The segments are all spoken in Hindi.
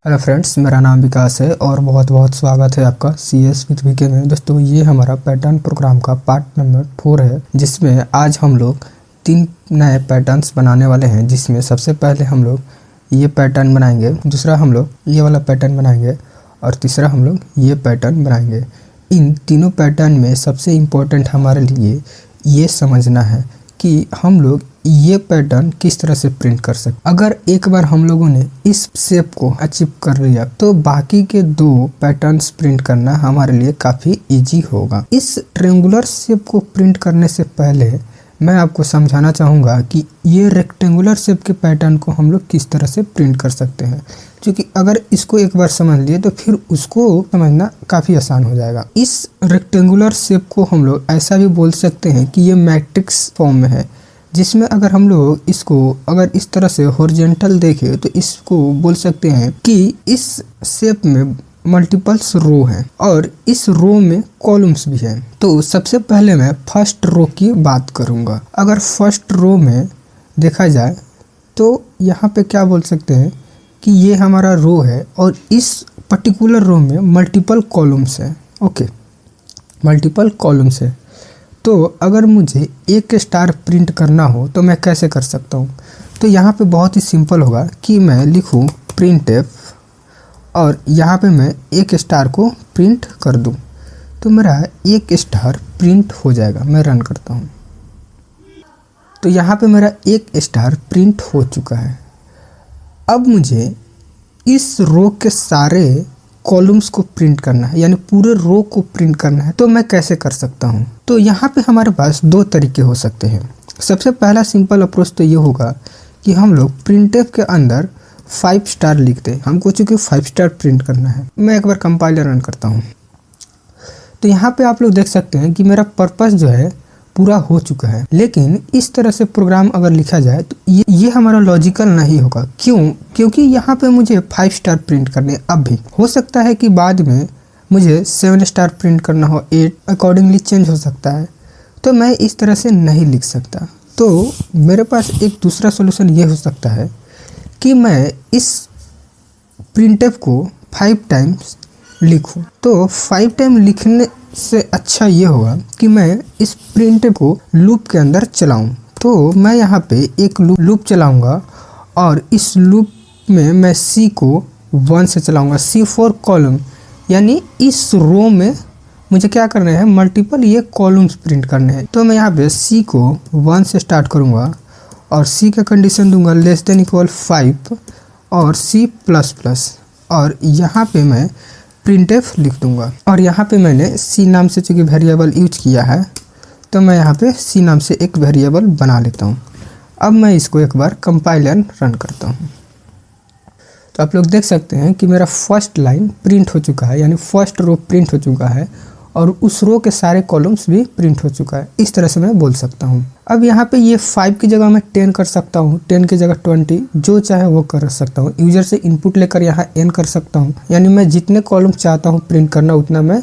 हेलो फ्रेंड्स, मेरा नाम विकास है और बहुत बहुत स्वागत है आपका सी एस विद वीके में। दोस्तों, ये हमारा पैटर्न प्रोग्राम का पार्ट नंबर 4 है, जिसमें आज हम लोग 3 नए पैटर्न्स बनाने वाले हैं। जिसमें सबसे पहले हम लोग ये पैटर्न बनाएंगे, दूसरा हम लोग ये वाला पैटर्न बनाएंगे और तीसरा हम लोग ये पैटर्न बनाएंगे। इन तीनों पैटर्न में सबसे इम्पोर्टेंट हमारे लिए ये समझना है कि हम लोग ये पैटर्न किस तरह से प्रिंट कर सकते। अगर एक बार हम लोगों ने इस शेप को अचीव कर लिया तो बाकी के 2 पैटर्न्स प्रिंट करना हमारे लिए काफ़ी इजी होगा। इस ट्रायंगुलर शेप को प्रिंट करने से पहले मैं आपको समझाना चाहूँगा कि ये रेक्टेंगुलर शेप के पैटर्न को हम लोग किस तरह से प्रिंट कर सकते हैं, क्योंकि अगर इसको एक बार समझ लिए तो फिर उसको समझना काफ़ी आसान हो जाएगा। इस रेक्टेंगुलर शेप को हम लोग ऐसा भी बोल सकते हैं कि ये मैट्रिक्स फॉर्म में है, जिसमें अगर हम लोग इसको अगर इस तरह से हॉरिजॉन्टल देखें तो इसको बोल सकते हैं कि इस शेप में मल्टीपल्स रो हैं और इस रो में कॉलम्स भी हैं। तो सबसे पहले मैं फर्स्ट रो की बात करूंगा। अगर फर्स्ट रो में देखा जाए तो यहाँ पे क्या बोल सकते हैं कि ये हमारा रो है और इस पर्टिकुलर रो में मल्टीपल कॉलम्स हैं। ओके, मल्टीपल कॉलम्स है। तो अगर मुझे एक स्टार प्रिंट करना हो तो मैं कैसे कर सकता हूँ? तो यहाँ पे बहुत ही सिंपल होगा कि मैं लिखूँ printf और यहाँ पे मैं एक स्टार को प्रिंट कर दूँ तो मेरा एक स्टार प्रिंट हो जाएगा। मैं रन करता हूँ तो यहाँ पे मेरा एक स्टार प्रिंट हो चुका है। अब मुझे इस रो के सारे कॉलम्स को प्रिंट करना है, यानी पूरे रो को प्रिंट करना है। तो मैं कैसे कर सकता हूँ? तो यहाँ पे हमारे पास 2 तरीके हो सकते हैं। सबसे पहला सिंपल अप्रोच तो ये होगा कि हम लोग प्रिंटफ के अंदर 5 स्टार लिख दें। हमको चूँकि 5 स्टार प्रिंट करना है। मैं एक बार कंपाइलर रन करता हूँ तो यहाँ पे आप लोग देख सकते हैं कि मेरा पर्पस जो है पूरा हो चुका है। लेकिन इस तरह से प्रोग्राम अगर लिखा जाए तो ये हमारा लॉजिकल नहीं होगा। क्यों? क्योंकि यहाँ पे मुझे 5 स्टार प्रिंट करने अब भी हो सकता है कि बाद में मुझे 7 स्टार प्रिंट करना हो, 8 अकॉर्डिंगली चेंज हो सकता है। तो मैं इस तरह से नहीं लिख सकता। तो मेरे पास एक दूसरा सोल्यूशन ये हो सकता है कि मैं इस प्रिंटफ को 5 टाइम्स लिखूं। तो 5 टाइम लिखने से अच्छा ये होगा कि मैं इस प्रिंट को लूप के अंदर चलाऊं। तो मैं यहाँ पे एक लूप चलाऊंगा और इस लूप में मैं C को 1 से चलाऊंगा। C फॉर कॉलम, यानी इस रो में मुझे क्या करना है, मल्टीपल ये कॉलम्स प्रिंट करने हैं। तो मैं यहाँ पे C को 1 से स्टार्ट करूँगा और C का कंडीशन दूंगा लेस देन इक्वल 5 और C++ और यहाँ पे मैं printf लिख दूंगा। और यहाँ पे मैंने C नाम से चूँकि वेरिएबल यूज किया है तो मैं यहाँ पे C नाम से एक वेरिएबल बना लेता हूँ। अब मैं इसको एक बार कंपाइलर रन करता हूँ तो आप लोग देख सकते हैं कि मेरा फर्स्ट लाइन प्रिंट हो चुका है, यानी फर्स्ट रो प्रिंट हो चुका है और उस रो के सारे कॉलम्स भी प्रिंट हो चुका है। इस तरह से मैं बोल सकता हूँ। अब यहाँ पे ये 5 की जगह मैं 10 कर सकता हूँ, 10 की जगह 20, जो चाहे वो कर सकता हूँ। यूजर से इनपुट लेकर यहाँ n कर सकता हूँ, यानी मैं जितने कॉलम चाहता हूँ प्रिंट करना उतना मैं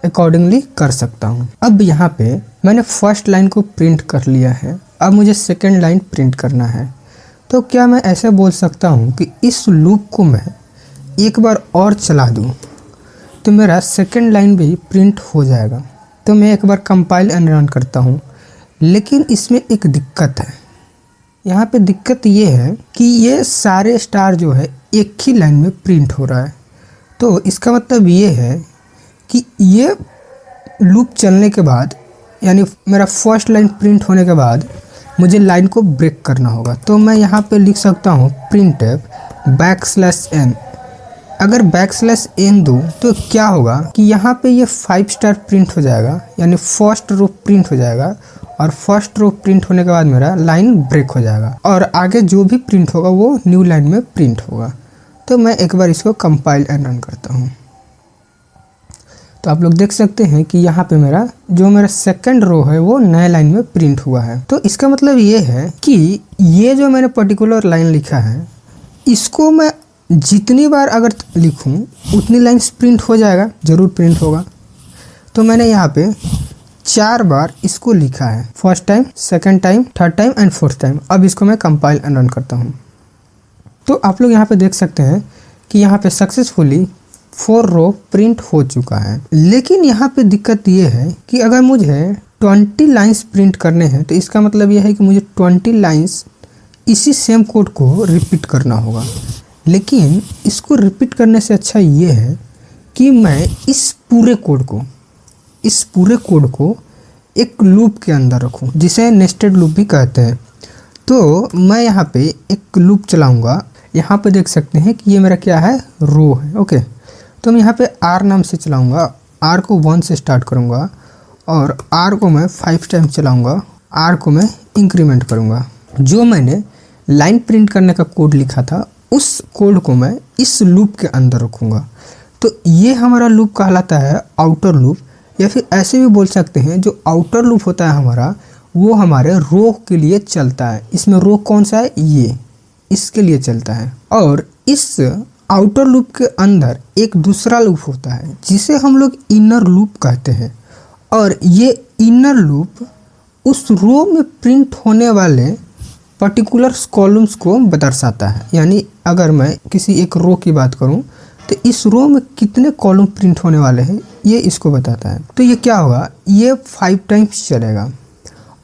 अकॉर्डिंगली कर सकता हूँ। अब यहाँ पे मैंने फर्स्ट लाइन को प्रिंट कर लिया है। अब मुझे सेकेंड लाइन प्रिंट करना है। तो क्या मैं ऐसे बोल सकता हूँ कि इस लूप को मैं एक बार और चला दूँ तो मेरा सेकेंड लाइन भी प्रिंट हो जाएगा। तो मैं एक बार कंपाइल एंड रन करता हूँ, लेकिन इसमें एक दिक्कत है। यहाँ पे दिक्कत ये है कि ये सारे स्टार जो है एक ही लाइन में प्रिंट हो रहा है। तो इसका मतलब ये है कि ये लूप चलने के बाद, यानी मेरा फर्स्ट लाइन प्रिंट होने के बाद मुझे लाइन को ब्रेक करना होगा। तो मैं यहाँ पे लिख सकता हूँ printf \n। अगर \n दूँ तो क्या होगा कि यहाँ पे ये 5 स्टार प्रिंट हो जाएगा, यानी फर्स्ट रो प्रिंट हो जाएगा और फर्स्ट रो प्रिंट होने के बाद मेरा लाइन ब्रेक हो जाएगा और आगे जो भी प्रिंट होगा वो न्यू लाइन में प्रिंट होगा। तो मैं एक बार इसको कंपाइल एंड रन करता हूँ तो आप लोग देख सकते हैं कि यहाँ पे मेरा सेकंड रो है वो नए लाइन में प्रिंट हुआ है। तो इसका मतलब ये है कि ये जो मैंने पर्टिकुलर लाइन लिखा है इसको मैं जितनी बार अगर लिखूं उतनी लाइन्स प्रिंट हो जाएगा, ज़रूर प्रिंट होगा। तो मैंने यहाँ पे 4 बार इसको लिखा है, first time, second time, third time and fourth time. अब इसको मैं कंपाइल एंड रन करता हूँ तो आप लोग यहाँ पे देख सकते हैं कि यहाँ पे सक्सेसफुली 4 रो प्रिंट हो चुका है। लेकिन यहाँ पे दिक्कत ये है कि अगर मुझे 20 लाइंस प्रिंट करने हैं तो इसका मतलब ये है कि मुझे 20 लाइंस इसी सेम कोड को रिपीट करना होगा। लेकिन इसको रिपीट करने से अच्छा ये है कि मैं इस पूरे कोड को एक लूप के अंदर रखूं, जिसे नेस्टेड लूप भी कहते हैं। तो मैं यहाँ पे एक लूप चलाऊंगा। यहाँ पे देख सकते हैं कि ये मेरा क्या है, रो है। ओके, तो मैं यहाँ पे r नाम से चलाऊंगा। r को 1 से स्टार्ट करूँगा और r को मैं 5 टाइम चलाऊंगा। r को मैं इंक्रीमेंट करूँगा। जो मैंने लाइन प्रिंट करने का कोड लिखा था उस कोड को मैं इस लूप के अंदर रखूँगा। तो ये हमारा लूप कहलाता है आउटर लूप, या फिर ऐसे भी बोल सकते हैं जो आउटर लूप होता है हमारा, वो हमारे रो के लिए चलता है। इसमें रो कौन सा है, ये इसके लिए चलता है। और इस आउटर लूप के अंदर एक दूसरा लूप होता है जिसे हम लोग इनर लूप कहते हैं। और ये इनर लूप उस रो में प्रिंट होने वाले पर्टिकुलर कॉलम्स को दर्शाता है। यानी अगर मैं किसी एक रो की बात करूं तो इस रो में कितने कॉलम प्रिंट होने वाले हैं ये इसको बताता है। तो ये क्या होगा, ये 5 टाइम्स चलेगा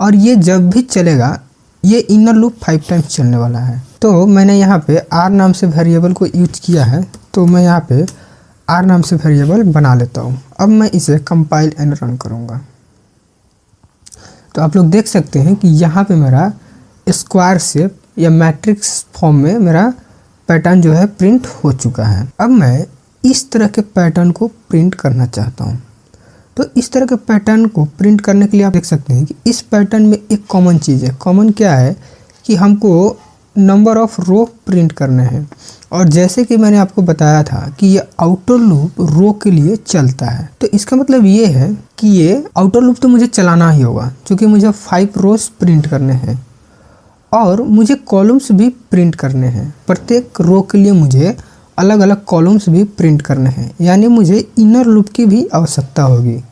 और ये जब भी चलेगा ये इनर लूप 5 टाइम्स चलने वाला है। तो मैंने यहाँ पे r नाम से वेरिएबल को यूज किया है, तो मैं यहाँ पे r नाम से वेरिएबल बना लेता हूँ। अब मैं इसे कंपाइल एंड रन करूँगा तो आप लोग देख सकते हैं कि यहाँ पे मेरा स्क्वायर शेप या मैट्रिक्स फॉर्म में मेरा पैटर्न जो है प्रिंट हो चुका है। अब मैं इस तरह के पैटर्न को प्रिंट करना चाहता हूँ। तो इस तरह के पैटर्न को प्रिंट करने के लिए आप देख सकते हैं कि इस पैटर्न में एक कॉमन चीज़ है। कॉमन क्या है कि हमको नंबर ऑफ रो प्रिंट करने हैं। और जैसे कि मैंने आपको बताया था कि ये आउटर लूप रो के लिए चलता है, तो इसका मतलब ये है कि ये आउटर लूप तो मुझे चलाना ही होगा, क्योंकि मुझे 5 रोज प्रिंट करने हैं और मुझे कॉलम्स भी प्रिंट करने हैं। प्रत्येक रो के लिए मुझे अलग अलग कॉलम्स भी प्रिंट करने हैं, यानी मुझे इनर लूप की भी आवश्यकता होगी।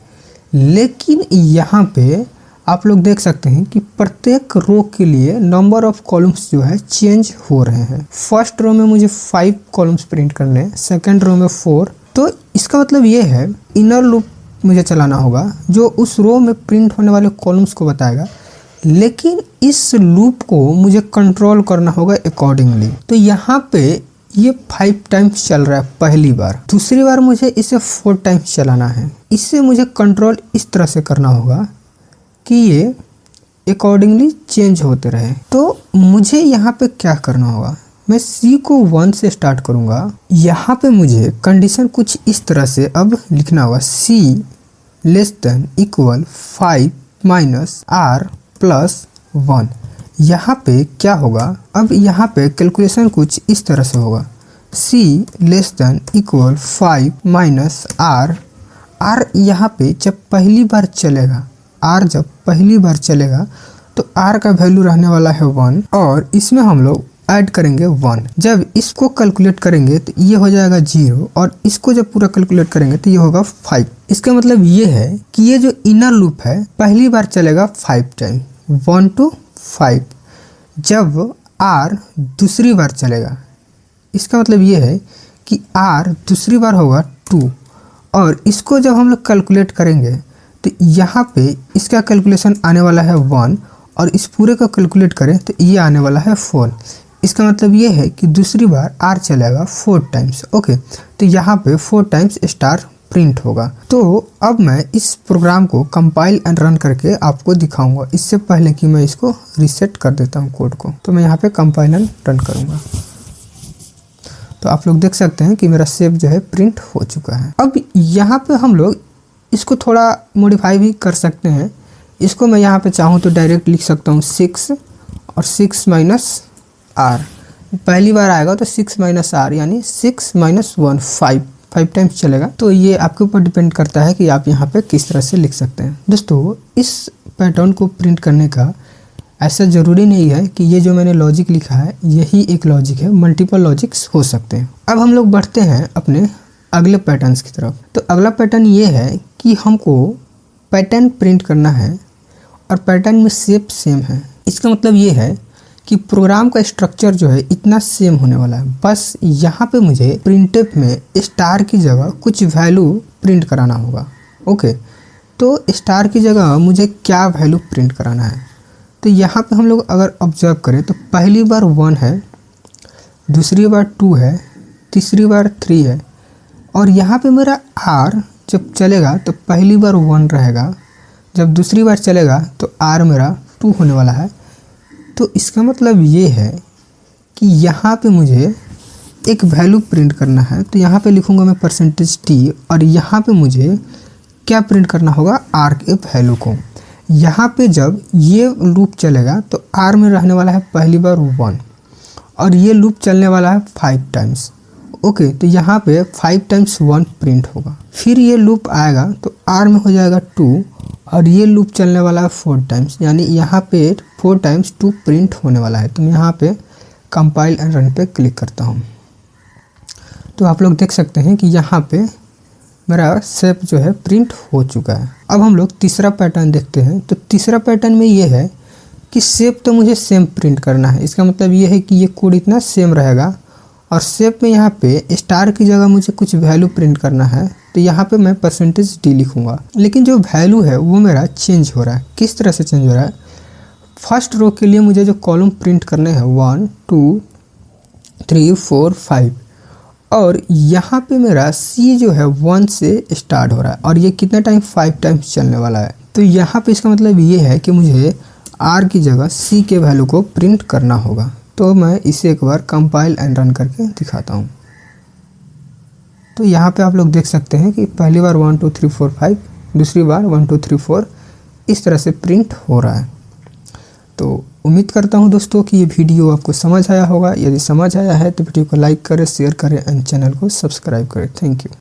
लेकिन यहाँ पे आप लोग देख सकते हैं कि प्रत्येक रो के लिए नंबर ऑफ कॉलम्स जो है चेंज हो रहे हैं। फर्स्ट रो में मुझे 5 कॉलम्स प्रिंट करने हैं, सेकेंड रो में 4। तो इसका मतलब ये है इनर लूप मुझे चलाना होगा जो उस रो में प्रिंट होने वाले कॉलम्स को बताएगा। लेकिन इस लूप को मुझे कंट्रोल करना होगा अकॉर्डिंगली। तो यहाँ पे ये 5 टाइम्स चल रहा है पहली बार, दूसरी बार मुझे इसे 4 टाइम्स चलाना है। इससे मुझे कंट्रोल इस तरह से करना होगा कि ये अकॉर्डिंगली चेंज होते रहे। तो मुझे यहाँ पे क्या करना होगा, मैं C को 1 से स्टार्ट करूँगा। यहाँ पे मुझे कंडीशन कुछ इस तरह से अब लिखना होगा, C less than equal 5 minus R plus 1। यहाँ पे क्या होगा, अब यहाँ पे कैलकुलेशन कुछ इस तरह से होगा, C less than equal 5 minus R। यहाँ पे जब पहली बार चलेगा, R जब पहली बार चलेगा तो R का वैल्यू रहने वाला है 1 और इसमें हम लोग ऐड करेंगे 1। जब इसको कैलकुलेट करेंगे तो ये हो जाएगा 0 और इसको जब पूरा कैलकुलेट करेंगे तो ये होगा 5। इसका मतलब ये है कि ये जो इनर लूप है पहली बार चलेगा 5 टाइम, 1 to 5। जब R दूसरी बार चलेगा, इसका मतलब ये है कि R दूसरी बार होगा 2 और इसको जब हम लोग कैलकुलेट करेंगे तो यहाँ पे इसका कैलकुलेशन आने वाला है 1 और इस पूरे का कैलकुलेट करें तो ये आने वाला है 4। इसका मतलब ये है कि दूसरी बार R चलेगा 4 टाइम्स। ओके, तो यहाँ पे 4 टाइम्स स्टार प्रिंट होगा। तो अब मैं इस प्रोग्राम को कंपाइल एंड रन करके आपको दिखाऊंगा। इससे पहले कि मैं इसको रीसेट कर देता हूँ कोड को, तो मैं यहाँ पे कंपाइल एंड रन करूँगा। तो आप लोग देख सकते हैं कि मेरा सेव जो है प्रिंट हो चुका है। अब यहाँ पे हम लोग इसको थोड़ा मॉडिफाई भी कर सकते हैं। इसको मैं यहाँ पे चाहूँ तो डायरेक्ट लिख सकता हूँ 6 और 6 माइनस R। पहली बार आएगा तो 6 माइनस R यानी 6 माइनस 1 5 टाइम्स चलेगा। तो ये आपके ऊपर डिपेंड करता है कि आप यहाँ पे किस तरह से लिख सकते हैं। दोस्तों, इस पैटर्न को प्रिंट करने का ऐसा ज़रूरी नहीं है कि ये जो मैंने लॉजिक लिखा है यही एक लॉजिक है, मल्टीपल लॉजिक्स हो सकते हैं। अब हम लोग बढ़ते हैं अपने अगले पैटर्न्स की तरफ। तो अगला पैटर्न ये है कि हमको पैटर्न प्रिंट करना है और पैटर्न में शेप सेम है। इसका मतलब ये है कि प्रोग्राम का स्ट्रक्चर जो है इतना सेम होने वाला है। बस यहाँ पे मुझे प्रिंटफ में स्टार की जगह कुछ वैल्यू प्रिंट कराना होगा। ओके, तो स्टार की जगह मुझे क्या वैल्यू प्रिंट कराना है? तो यहाँ पे हम लोग अगर ऑब्जर्व करें तो पहली बार 1 है, दूसरी बार 2 है, तीसरी बार 3 है, और यहाँ पे मेरा R जब चलेगा तो पहली बार 1 रहेगा, जब दूसरी बार चलेगा तो R मेरा 2 होने वाला है। तो इसका मतलब ये है कि यहाँ पे मुझे एक वैल्यू प्रिंट करना है। तो यहाँ पे लिखूँगा मैं %t, और यहाँ पे मुझे क्या प्रिंट करना होगा? R के वैल्यू को। यहाँ पे जब ये लूप चलेगा तो R में रहने वाला है पहली बार 1, और ये लूप चलने वाला है 5 टाइम्स। ओके, तो यहाँ पे 5 टाइम्स 1 प्रिंट होगा। फिर ये लूप आएगा तो R में हो जाएगा 2, और ये लूप चलने वाला है 4 टाइम्स, यानी यहाँ पे 4 टाइम्स 2 प्रिंट होने वाला है। तो मैं यहाँ पे कंपाइल एंड रन पे क्लिक करता हूँ। तो आप लोग देख सकते हैं कि यहाँ पे मेरा शेप जो है प्रिंट हो चुका है। अब हम लोग तीसरा पैटर्न देखते हैं। तो तीसरा पैटर्न में ये है कि शेप तो मुझे सेम प्रिंट करना है। इसका मतलब ये है कि ये कोड इतना सेम रहेगा, और शेप में यहाँ पे स्टार की जगह मुझे कुछ वैल्यू प्रिंट करना है। तो यहाँ पे मैं %d लिखूँगा, लेकिन जो वैल्यू है वो मेरा चेंज हो रहा है। किस तरह से चेंज हो रहा है? फर्स्ट रो के लिए मुझे जो कॉलम प्रिंट करने हैं 1 2 3 4 5, और यहाँ पे मेरा C जो है 1 से स्टार्ट हो रहा है, और ये कितना टाइम? 5 टाइम्स चलने वाला है। तो यहाँ पे इसका मतलब ये है कि मुझे R की जगह C के वैल्यू को प्रिंट करना होगा। तो मैं इसे एक बार कंपाइल एंड रन करके दिखाता हूँ। तो यहाँ पे आप लोग देख सकते हैं कि पहली बार 1 2 3 4 5, दूसरी बार 1 2 3 4 इस तरह से प्रिंट हो रहा है। तो उम्मीद करता हूँ दोस्तों कि ये वीडियो आपको समझ आया होगा। यदि समझ आया है तो वीडियो को लाइक करें, शेयर करें एंड चैनल को सब्सक्राइब करें। Thank you.